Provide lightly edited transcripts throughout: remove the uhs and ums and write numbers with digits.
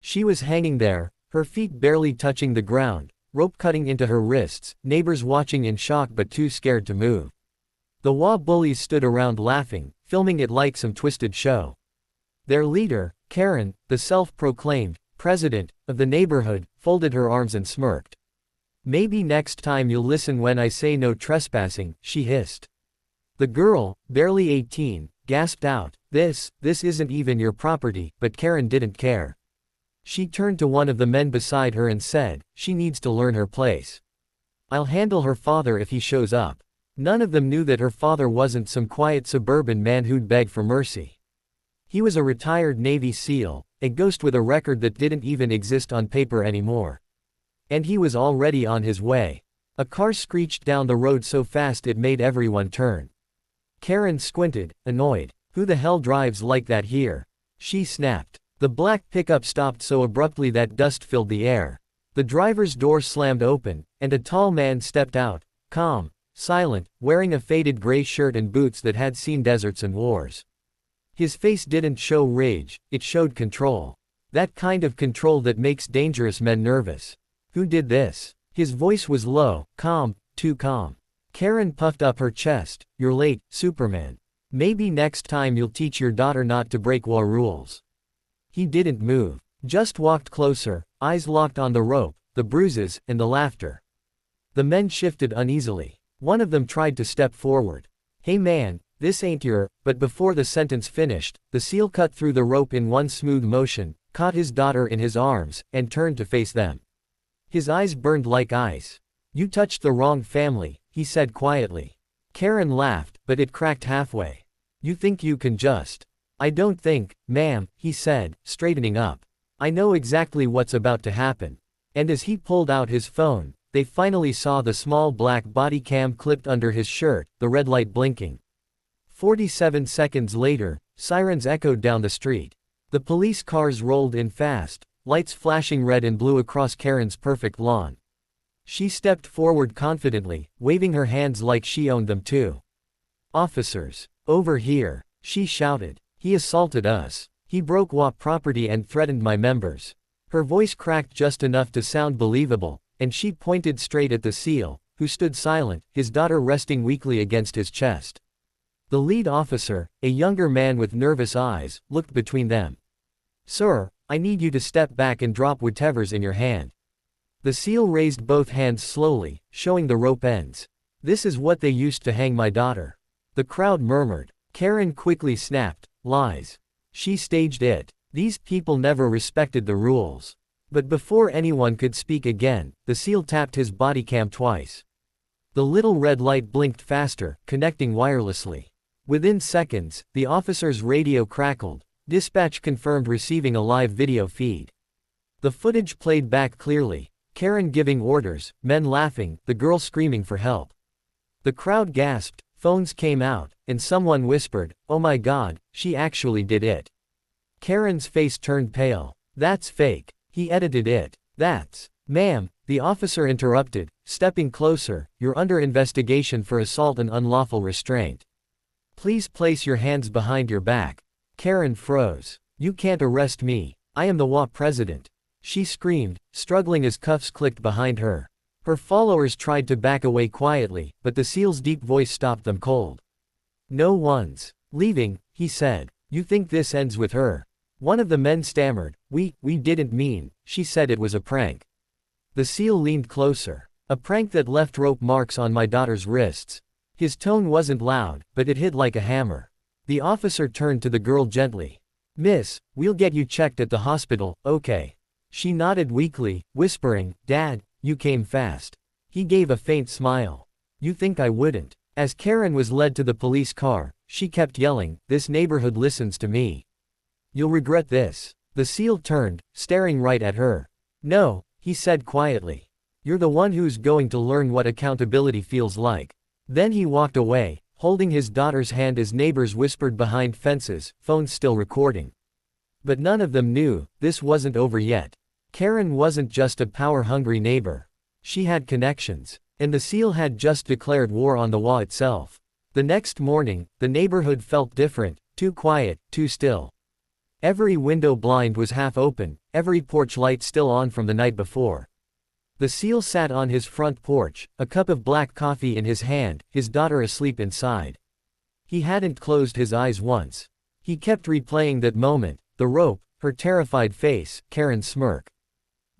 She was hanging there, her feet barely touching the ground, rope cutting into her wrists, neighbors watching in shock but too scared to move. The HOA bullies stood around laughing, filming it like some twisted show. Their leader, Karen, the self-proclaimed president of the neighborhood, folded her arms and smirked. "Maybe next time you'll listen when I say no trespassing," she hissed. The girl, barely 18, gasped out, This isn't even your property," but Karen didn't care. She turned to one of the men beside her and said, "She needs to learn her place. I'll handle her father if he shows up." None of them knew that her father wasn't some quiet suburban man who'd beg for mercy. He was a retired Navy SEAL, a ghost with a record that didn't even exist on paper anymore. And he was already on his way. A car screeched down the road so fast it made everyone turn. Karen squinted, annoyed. "Who the hell drives like that here?" she snapped. The black pickup stopped so abruptly that dust filled the air. The driver's door slammed open, and a tall man stepped out, calm, silent, wearing a faded gray shirt and boots that had seen deserts and wars. His face didn't show rage, it showed control. That kind of control that makes dangerous men nervous. "Who did this?" His voice was low, calm, too calm. Karen puffed up her chest. "You're late, Superman. Maybe next time you'll teach your daughter not to break HOA rules." He didn't move, just walked closer, eyes locked on the rope, the bruises, and the laughter. The men shifted uneasily. One of them tried to step forward. "Hey man, this ain't your," but before the sentence finished, the SEAL cut through the rope in one smooth motion, caught his daughter in his arms, and turned to face them. His eyes burned like ice. "You touched the wrong family," he said quietly. Karen laughed, but it cracked halfway. "You think you can just—" "I don't think, ma'am," he said, straightening up. "I know exactly what's about to happen." And as he pulled out his phone, they finally saw the small black body cam clipped under his shirt, the red light blinking. 47 seconds later, sirens echoed down the street. The police cars rolled in fast, lights flashing red and blue across Karen's perfect lawn. She stepped forward confidently, waving her hands like she owned them too. "Officers, over here," she shouted. "He assaulted us. He broke HOA property and threatened my members." Her voice cracked just enough to sound believable, and she pointed straight at the SEAL, who stood silent, his daughter resting weakly against his chest. The lead officer, a younger man with nervous eyes, looked between them. "Sir, I need you to step back and drop whatever's in your hand." The SEAL raised both hands slowly, showing the rope ends. "This is what they used to hang my daughter." The crowd murmured. Karen quickly snapped, "Lies. She staged it. These people never respected the rules." But before anyone could speak again, the SEAL tapped his body cam twice. The little red light blinked faster, connecting wirelessly. Within seconds, the officer's radio crackled. Dispatch confirmed receiving a live video feed. The footage played back clearly. Karen giving orders, men laughing, the girl screaming for help. The crowd gasped, phones came out, and someone whispered, "Oh my God, she actually did it." Karen's face turned pale. "That's fake. He edited it." "That's—" "Ma'am," the officer interrupted, stepping closer, "you're under investigation for assault and unlawful restraint. Please place your hands behind your back." Karen froze. "You can't arrest me. I am the HOA president," she screamed, struggling as cuffs clicked behind her. Her followers tried to back away quietly, but the SEAL's deep voice stopped them cold. "No one's leaving," he said. "You think this ends with her?" One of the men stammered. We didn't mean," she said. "It was a prank." The SEAL leaned closer. "A prank that left rope marks on my daughter's wrists." His tone wasn't loud, but it hit like a hammer. The officer turned to the girl gently. "Miss, we'll get you checked at the hospital, okay?" She nodded weakly, whispering, "Dad, you came fast." He gave a faint smile. "You think I wouldn't?" As Karen was led to the police car, she kept yelling, "This neighborhood listens to me. You'll regret this." The SEAL turned, staring right at her. "No," he said quietly. "You're the one who's going to learn what accountability feels like." Then he walked away, holding his daughter's hand as neighbors whispered behind fences, phones still recording. But none of them knew, this wasn't over yet. Karen wasn't just a power-hungry neighbor. She had connections. And the SEAL had just declared war on the HOA itself. The next morning, the neighborhood felt different, too quiet, too still. Every window blind was half open, every porch light still on from the night before. The seal sat on his front porch, a cup of black coffee in his hand, his daughter asleep inside. He hadn't closed his eyes once. He kept replaying that moment, the rope, her terrified face, Karen's smirk.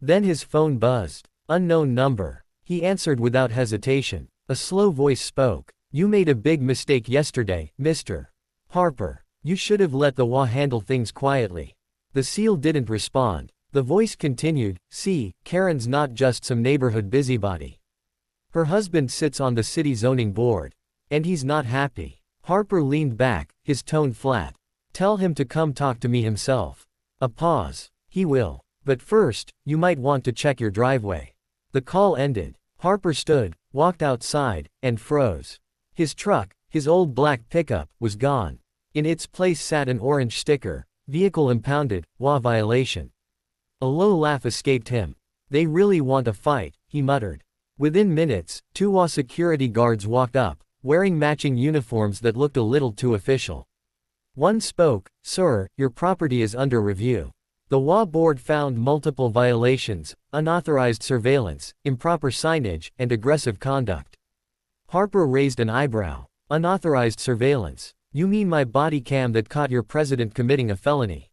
Then his phone buzzed. Unknown number. He answered without hesitation. A slow voice spoke. "You made a big mistake yesterday, Mr. Harper. You should have let the HOA handle things quietly." The seal didn't respond. The voice continued, "See, Karen's not just some neighborhood busybody. Her husband sits on the city zoning board. And he's not happy." Harper leaned back, his tone flat. "Tell him to come talk to me himself." A pause. "He will. But first, you might want to check your driveway." The call ended. Harper stood, walked outside, and froze. His truck, his old black pickup, was gone. In its place sat an orange sticker, "Vehicle impounded, HOA violation." A low laugh escaped him. "They really want a fight," he muttered. Within minutes, 2 HOA security guards walked up, wearing matching uniforms that looked a little too official. One spoke, "Sir, your property is under review." The HOA board found multiple violations, unauthorized surveillance, improper signage, and aggressive conduct. Harper raised an eyebrow. "Unauthorized surveillance? You mean my body cam that caught your president committing a felony?"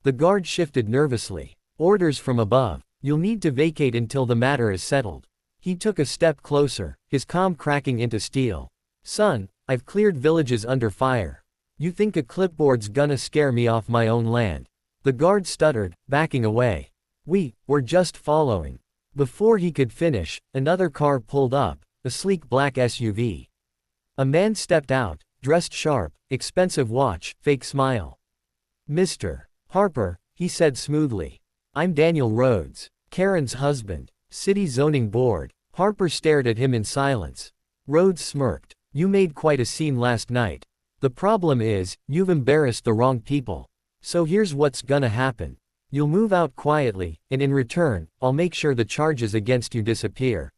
The guard shifted nervously. "Orders from above. You'll need to vacate until the matter is settled." He took a step closer, his comm cracking into steel. "Son, I've cleared villages under fire. You think a clipboard's gonna scare me off my own land?" The guard stuttered, backing away. We're just following." Before he could finish, another car pulled up, a sleek black SUV. A man stepped out, dressed sharp, expensive watch, fake smile. "Mr. Harper," he said smoothly. "I'm Daniel Rhodes, Karen's husband. City zoning board." Harper stared at him in silence. Rhodes smirked. "You made quite a scene last night. The problem is, you've embarrassed the wrong people. So here's what's gonna happen. You'll move out quietly, and in return, I'll make sure the charges against you disappear."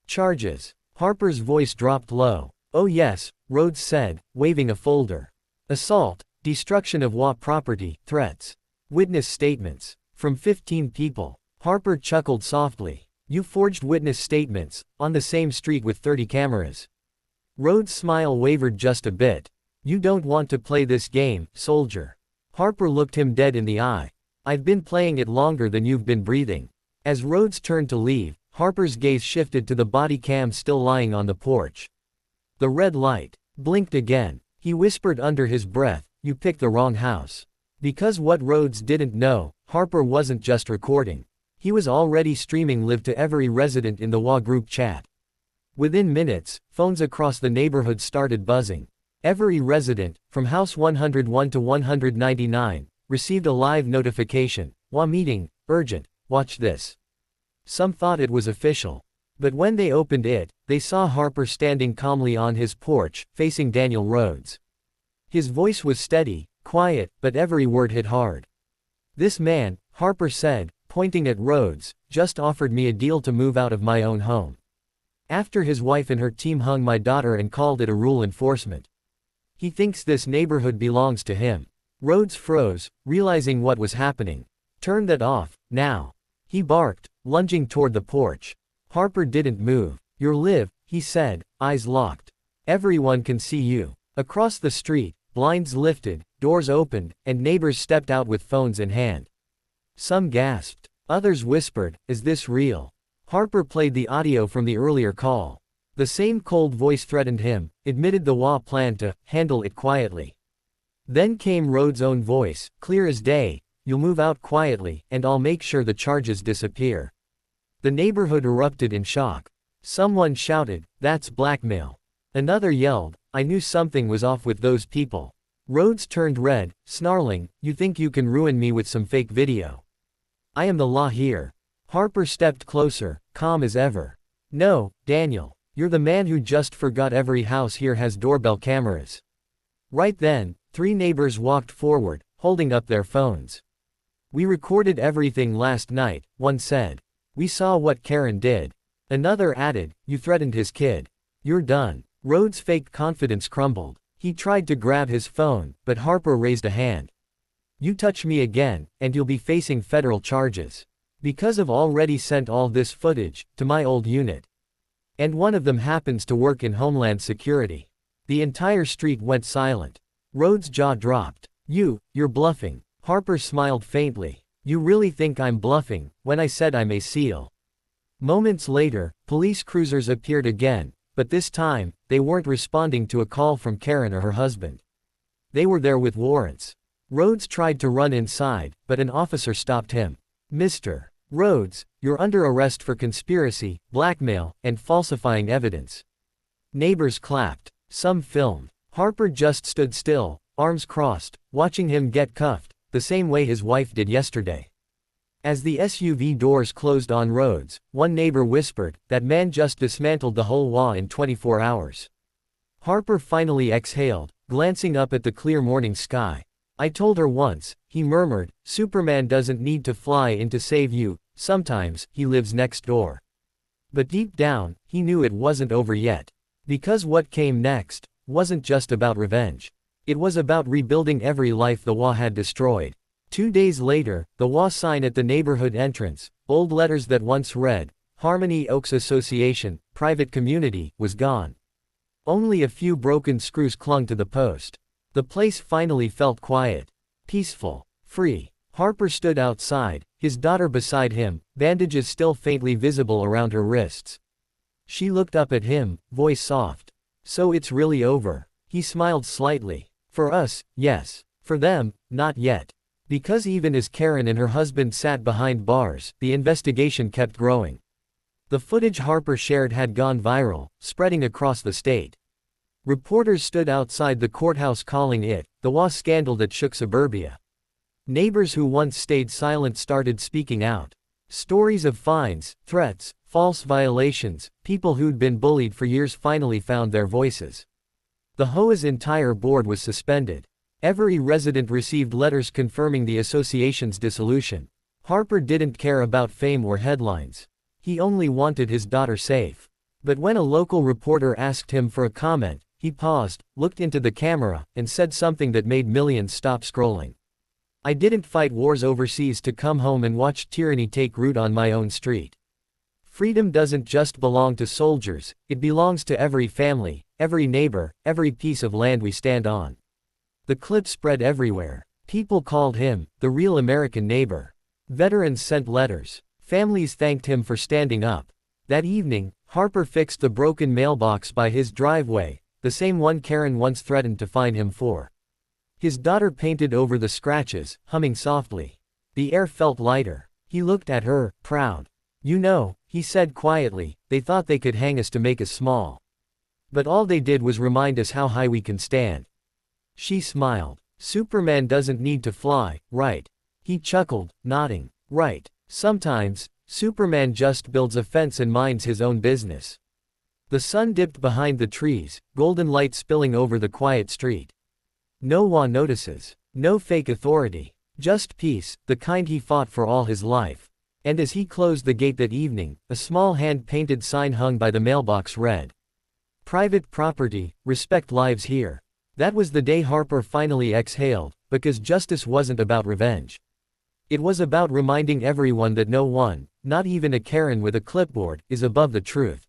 "Charges?" Harper's voice dropped low. "Oh yes," Rhodes said, waving a folder. "Assault, destruction of HOA property, threats. Witness statements. From 15 people." Harper chuckled softly. "You forged witness statements, on the same street with 30 cameras." Rhodes' smile wavered just a bit. "You don't want to play this game, soldier." Harper looked him dead in the eye. "I've been playing it longer than you've been breathing." As Rhodes turned to leave, Harper's gaze shifted to the body cam still lying on the porch. The red light blinked again. He whispered under his breath, "You picked the wrong house." Because what Rhodes didn't know, Harper wasn't just recording. He was already streaming live to every resident in the HOA group chat. Within minutes, phones across the neighborhood started buzzing. Every resident, from house 101 to 199, received a live notification, "HOA meeting, urgent, watch this." Some thought it was official. But when they opened it, they saw Harper standing calmly on his porch, facing Daniel Rhodes. His voice was steady, quiet, but every word hit hard. "This man," Harper said, pointing at Rhodes, "just offered me a deal to move out of my own home. After his wife and her team hung my daughter and called it a rule enforcement. He thinks this neighborhood belongs to him." Rhodes froze, realizing what was happening. "Turn that off, now." He barked, lunging toward the porch. Harper didn't move. "You're live," he said, eyes locked. "Everyone can see you." Across the street, blinds lifted, doors opened, and neighbors stepped out with phones in hand. Some gasped. Others whispered, "Is this real?" Harper played the audio from the earlier call. The same cold voice threatened him, admitted the HOA plan to handle it quietly. Then came Rhodes' own voice, clear as day, "You'll move out quietly, and I'll make sure the charges disappear." The neighborhood erupted in shock. Someone shouted, "That's blackmail." Another yelled, "I knew something was off with those people." Rhodes turned red, snarling, "You think you can ruin me with some fake video? I am the law here." Harper stepped closer, calm as ever. "No, Daniel. You're the man who just forgot every house here has doorbell cameras." Right then, 3 neighbors walked forward, holding up their phones. "We recorded everything last night," one said. "We saw what Karen did." Another added, "You threatened his kid. You're done." Rhodes' fake confidence crumbled. He tried to grab his phone, but Harper raised a hand. You touch me again, and you'll be facing federal charges. Because I've already sent all this footage to my old unit. And one of them happens to work in Homeland Security. The entire street went silent. Rhodes' jaw dropped. You're bluffing. Harper smiled faintly. You really think I'm bluffing, when I said I'm a SEAL? Moments later, police cruisers appeared again, but this time, they weren't responding to a call from Karen or her husband. They were there with warrants. Rhodes tried to run inside, but an officer stopped him. Mr. Rhodes, you're under arrest for conspiracy, blackmail, and falsifying evidence. Neighbors clapped. Some filmed. Harper just stood still, arms crossed, watching him get cuffed, the same way his wife did yesterday. As the SUV doors closed on Rhodes, one neighbor whispered, "That man just dismantled the whole HOA in 24 hours. Harper finally exhaled, glancing up at the clear morning sky. I told her once, he murmured, Superman doesn't need to fly in to save you, sometimes, he lives next door. But deep down, he knew it wasn't over yet. Because what came next wasn't just about revenge. It was about rebuilding every life the HOA had destroyed. 2 days later, the HOA sign at the neighborhood entrance, old letters that once read, Harmony Oaks Association, Private Community, was gone. Only a few broken screws clung to the post. The place finally felt quiet. Peaceful. Free. Harper stood outside, his daughter beside him, bandages still faintly visible around her wrists. She looked up at him, voice soft. So it's really over. He smiled slightly. For us, yes. For them, not yet. Because even as Karen and her husband sat behind bars, the investigation kept growing. The footage Harper shared had gone viral, spreading across the state. Reporters stood outside the courthouse calling it the HOA scandal that shook suburbia. Neighbors who once stayed silent started speaking out. Stories of fines, threats, false violations, people who'd been bullied for years finally found their voices. The HOA's entire board was suspended. Every resident received letters confirming the association's dissolution. Harper didn't care about fame or headlines. He only wanted his daughter safe. But when a local reporter asked him for a comment, he paused, looked into the camera, and said something that made millions stop scrolling. I didn't fight wars overseas to come home and watch tyranny take root on my own street. Freedom doesn't just belong to soldiers, it belongs to every family, every neighbor, every piece of land we stand on. The clip spread everywhere. People called him the real American neighbor. Veterans sent letters. Families thanked him for standing up. That evening, Harper fixed the broken mailbox by his driveway, the same one Karen once threatened to fine him for. His daughter painted over the scratches, humming softly. The air felt lighter. He looked at her, proud. You know, he said quietly, they thought they could hang us to make us small. But all they did was remind us how high we can stand. She smiled. Superman doesn't need to fly, right? He chuckled, nodding. Right. Sometimes, Superman just builds a fence and minds his own business. The sun dipped behind the trees, golden light spilling over the quiet street. No one notices. No fake authority. Just peace, the kind he fought for all his life. And as he closed the gate that evening, a small hand-painted sign hung by the mailbox read, Private property, respect lives here. That was the day Harper finally exhaled, because justice wasn't about revenge. It was about reminding everyone that no one, not even a Karen with a clipboard, is above the truth.